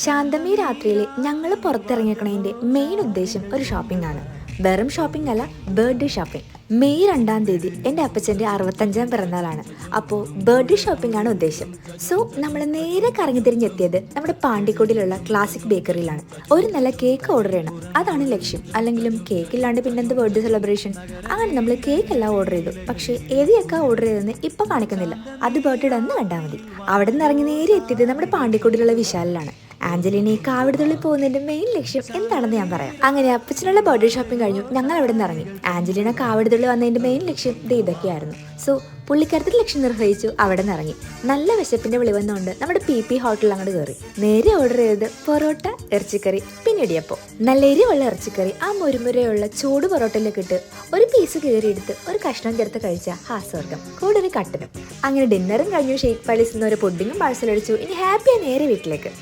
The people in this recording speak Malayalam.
ശാന്തമി രാത്രിയിൽ ഞങ്ങൾ പുറത്തിറങ്ങിക്കണതിൻ്റെ മെയിൻ ഉദ്ദേശം ഒരു ഷോപ്പിംഗ് ആണ്. വെറും ഷോപ്പിംഗ് അല്ല, ബർത്ത്ഡേ ഷോപ്പിംഗ്. മെയ് 2-ാം തീയതി എൻ്റെ അപ്പച്ചൻ്റെ 65-ാം പിറന്നാളാണ്. അപ്പോൾ ബർത്ത്ഡേ ഷോപ്പിംഗ് ആണ് ഉദ്ദേശം. സോ നമ്മൾ നേരെ കറങ്ങി തിരിഞ്ഞെത്തിയത് നമ്മുടെ പാണ്ടിക്കോടിയിലുള്ള ക്ലാസിക് ബേക്കറിയിലാണ്. ഒരു നല്ല കേക്ക് ഓർഡർ ചെയ്യണം, അതാണ് ലക്ഷ്യം. അല്ലെങ്കിലും കേക്ക് ഇല്ലാണ്ട് പിന്നെന്ത് ബർത്ത്ഡേ സെലിബ്രേഷൻ. അങ്ങനെ നമ്മൾ കേക്ക് എല്ലാം ഓർഡർ ചെയ്തു. പക്ഷേ ഏത് കേക്കാ ഓർഡർ ചെയ്തതെന്ന് ഇപ്പം കാണിക്കുന്നില്ല, അത് ബർത്ത്ഡേ എന്ന് കണ്ടാൽ മതി. അവിടെ നിന്ന് ഇറങ്ങി നേരെ എത്തിയത് നമ്മുടെ പാണ്ടിക്കോടിയിലുള്ള വിശാലിലാണ്. ആഞ്ചലിനെ കാവിടത്തുള്ളി പോകുന്നതിന്റെ മെയിൻ ലക്ഷ്യം എന്താണെന്ന് ഞാൻ പറയാം. അങ്ങനെ അപ്പച്ചനുള്ള ബർത്ത്ഡേ ഷോപ്പിംഗ് കഴിഞ്ഞു, ഞങ്ങൾ അവിടെ നിന്ന് ഇറങ്ങി. ആഞ്ചലിനെ കാവിടത്തുള്ളി വന്നതിന്റെ മെയിൻ ലക്ഷ്യം ഇതൊക്കെയായിരുന്നു. സോ പുള്ളിക്കാരത്തിൽ ലക്ഷ്യം നിർവഹിച്ചു അവിടെ നിന്ന് ഇറങ്ങി. നല്ല വിശപ്പിന്റെ വിളി വന്നുകൊണ്ട് നമ്മുടെ പി ഹോട്ടലിൽ അങ്ങോട്ട് കയറി. നേരെ ഓർഡർ ചെയ്തത് പൊറോട്ട, ഇറച്ചിക്കറി, പിന്നെ ഇടിയപ്പം. നല്ല എരിവുള്ള ഇറച്ചിക്കറി ആ മുരുമുരയുള്ള ചൂട് പൊറോട്ടയിലേക്ക് ഇട്ട് ഒരു പീസ് കയറിയെടുത്ത് ഒരു കഷ്ണം ചേർത്ത് കഴിച്ച ഹാസ്വർഗം, കൂടെ ഒരു കട്ടനും. അങ്ങനെ ഡിന്നറും കഴിഞ്ഞു. ഷെയ്ക്ക് പാലീസിൽ നിന്ന് ഒരു പുഡിങ്ങും പാഴ്സൽ അടിച്ചു. ഇനി ഹാപ്പിയായി നേരെ വീട്ടിലേക്ക്.